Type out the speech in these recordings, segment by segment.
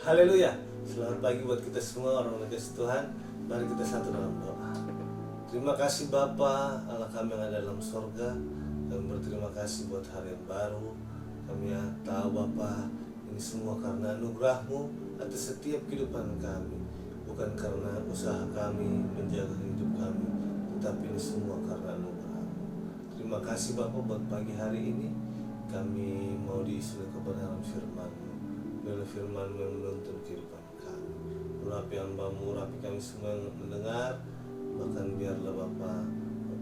Haleluya. Selamat pagi buat kita semua orang kasih Tuhan. Mari kita satu dalam doa. Terima kasih Bapa Allah kami yang ada dalam sorga. Kami berterima kasih buat hari yang baru. Kami tahu Bapa, ini semua karena anugerah-Mu atas setiap kehidupan kami. Bukan karena usaha kami menjaga hidup kami, tetapi ini semua karena anugerah-Mu. Terima kasih Bapa buat pagi hari ini. Kami mau diisi kebenaran firman-Mu. Biarlah firman-Mu yang menuntun kehidupan kami. Urapi hamba-Mu, urapi kami semua yang mendengar. Bahkan biarlah Bapa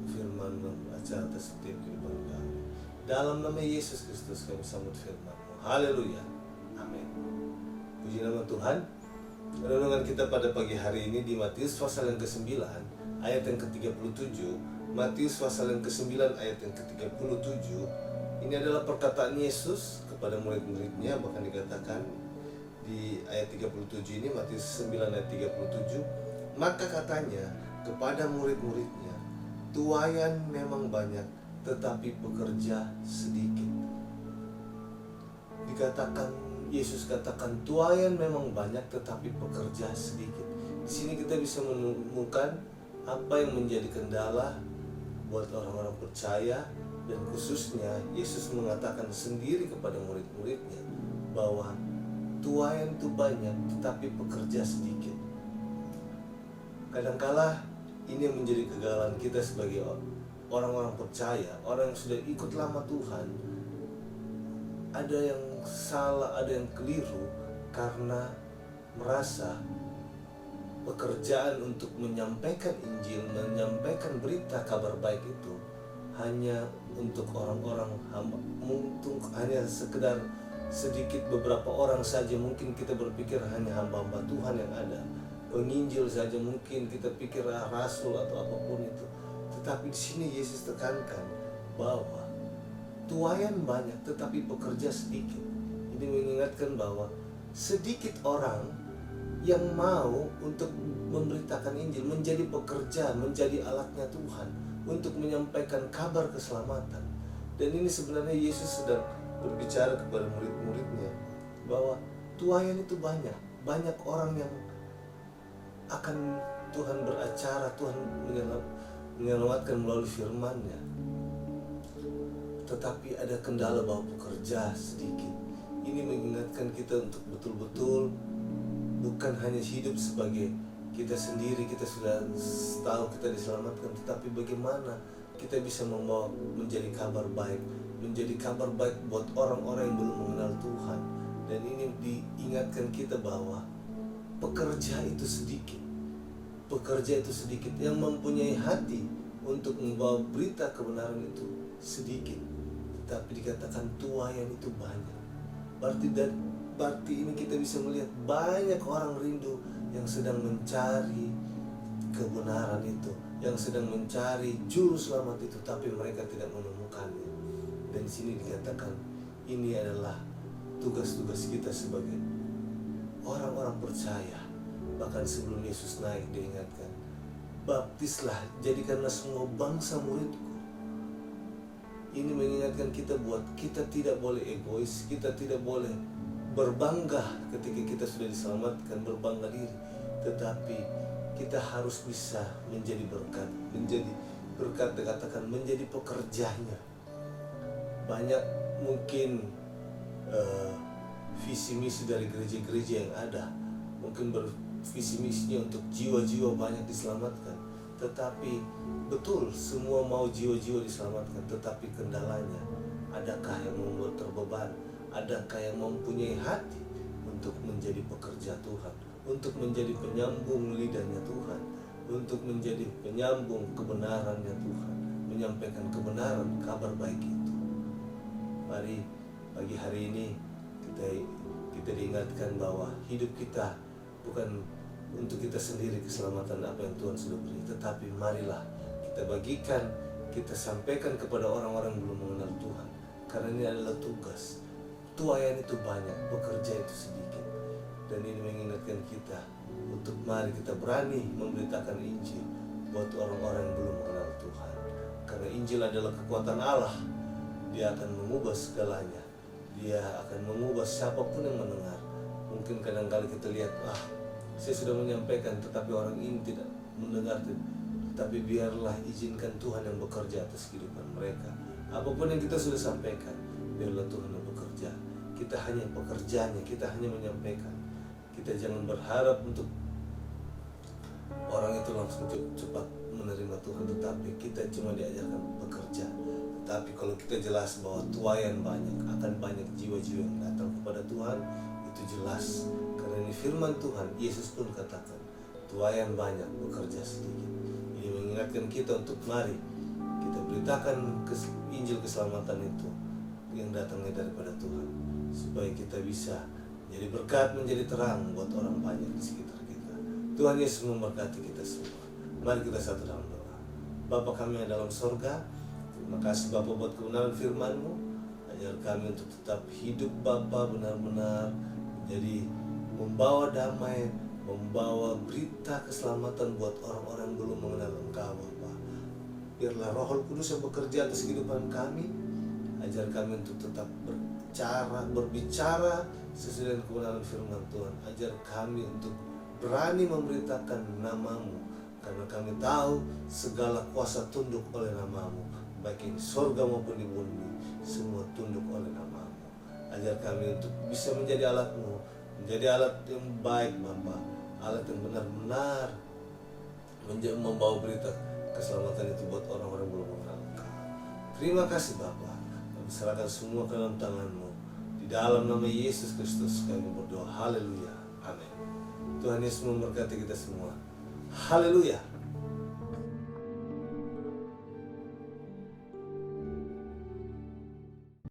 firman-Mu acara atas setiap kehidupan kami. Dalam nama Yesus Kristus kami sambut firman-Mu. Haleluya. Amin. Puji nama Tuhan. Renungan kita pada pagi hari ini di Matius pasal yang ke-9 ayat yang ke-37. Matius pasal yang ke-9 ayat yang ke-37. Ini adalah perkataan Yesus kepada murid-muridnya, bahkan dikatakan di ayat 37 ini, Matius 9 ayat 37, maka katanya kepada murid-muridnya, tuaian memang banyak, tetapi pekerja sedikit. Dikatakan, Yesus katakan tuaian memang banyak, tetapi pekerja sedikit. Di sini kita bisa menemukan apa yang menjadi kendala buat orang-orang percaya. Dan khususnya Yesus mengatakan sendiri kepada murid-muridnya bahwa tuaian itu banyak tetapi pekerja sedikit. Kadangkala ini menjadi kegagalan kita sebagai orang-orang percaya, orang yang sudah ikut lama Tuhan. Ada yang salah, ada yang keliru karena merasa pekerjaan untuk menyampaikan Injil, menyampaikan berita kabar baik itu hanya untuk orang-orang hamba, untuk hanya sekedar sedikit beberapa orang saja. Mungkin kita berpikir hanya hamba-hamba Tuhan yang ada, penginjil saja, mungkin kita pikir rasul atau apapun itu. Tetapi di sini Yesus tekankan bahwa tuaian banyak tetapi pekerja sedikit. Ini mengingatkan bahwa sedikit orang yang mau untuk memberitakan Injil, menjadi pekerja, menjadi alatnya Tuhan untuk menyampaikan kabar keselamatan. Dan ini sebenarnya Yesus sedang berbicara kepada murid-muridnya bahwa tuaian itu banyak orang yang akan Tuhan beracara, Tuhan menyelamatkan melalui firman-Nya. Tetapi ada kendala bahwa pekerja sedikit. Ini mengingatkan kita untuk betul-betul bukan hanya hidup sebagai kita sendiri, kita sudah tahu kita diselamatkan, tetapi bagaimana kita bisa membawa menjadi kabar baik, menjadi kabar baik buat orang-orang yang belum mengenal Tuhan. Dan ini diingatkan kita bahwa pekerja itu sedikit, yang mempunyai hati untuk membawa berita kebenaran itu sedikit, tetapi dikatakan tuaian itu banyak. Berarti ini kita bisa melihat banyak orang rindu yang sedang mencari kebenaran itu, yang sedang mencari juru selamat itu, tapi mereka tidak menemukannya. Dan di sini dikatakan ini adalah tugas-tugas kita sebagai orang-orang percaya. Bahkan sebelum Yesus naik diingatkan, baptislah, jadikanlah semua bangsa muridku. Ini mengingatkan kita buat kita tidak boleh egois, kita tidak boleh berbangga ketika kita sudah diselamatkan, berbangga diri, tetapi kita harus bisa menjadi berkat, dikatakan menjadi pekerjanya. Banyak mungkin visi misi dari gereja-gereja yang ada, mungkin bervisi misinya untuk jiwa-jiwa banyak diselamatkan, tetapi betul semua mau jiwa-jiwa diselamatkan, tetapi kendalanya, adakah yang membuat terbeban? Adakah yang mempunyai hati untuk menjadi pekerja Tuhan, untuk menjadi penyambung lidahnya Tuhan, untuk menjadi penyambung kebenarannya Tuhan, menyampaikan kebenaran kabar baik itu? Mari pagi hari ini kita diingatkan bahwa hidup kita bukan untuk kita sendiri keselamatan apa yang Tuhan sudah beri, tetapi marilah kita bagikan, kita sampaikan kepada orang-orang yang belum mengenal Tuhan, karena ini adalah tugas. Tuaian itu banyak, pekerja itu sedikit. Dan ini mengingatkan kita untuk mari kita berani memberitakan Injil buat orang-orang yang belum mengenal Tuhan. Karena Injil adalah kekuatan Allah. Dia akan mengubah segalanya. Dia akan mengubah siapapun yang mendengar. Mungkin Mungkin kadang-kala kita lihat, saya sudah menyampaikan tetapi orang ini tidak mendengar. Tapi biarlah izinkan Tuhan yang bekerja atas kehidupan mereka. Apapun yang kita sudah sampaikan, biarlah Tuhan yang bekerja. Kita hanya pekerjaannya, kita hanya menyampaikan. Kita jangan berharap untuk orang itu langsung cepat menerima Tuhan, tetapi kita cuma diajarkan bekerja. Tapi kalau kita jelas bahwa tuaian banyak, akan banyak jiwa-jiwa yang datang kepada Tuhan, itu jelas. Karena ini firman Tuhan, Yesus pun katakan, tuaian banyak, bekerja sedikit. Ini mengingatkan kita untuk mari kita beritakan Injil keselamatan itu yang datangnya daripada Tuhan, supaya kita bisa jadi berkat, menjadi terang buat orang banyak di sekitar kita. Tuhan Yesus memberkati kita semua. Mari kita satu dalam doa. Bapa kami yang dalam sorga, terima kasih Bapa buat kebenaran firman-Mu. Ajar kami untuk tetap hidup Bapa benar-benar menjadi membawa damai, membawa berita keselamatan buat orang-orang yang belum mengenal Engkau Bapa. Biarlah Roh Kudus yang bekerja atas kehidupan kami. Ajar kami untuk tetap berbicara sesuai dengan kebenaran firman Tuhan. Ajar kami untuk berani memberitakan nama-Mu, karena kami tahu segala kuasa tunduk oleh nama-Mu, baik di surga maupun di bumi, semua tunduk oleh nama-Mu. Ajar kami untuk bisa menjadi alat-Mu, menjadi alat yang baik Bapa, alat yang benar-benar membawa berita keselamatan itu buat orang-orang yang belum mengenal Engkau. Terima kasih Bapa, kami serahkan semua ke dalam tangan-Mu. Di dalam nama Yesus Kristus kami berdoa, haleluya, amin. Tuhan Yesus memberkati kita semua. Haleluya.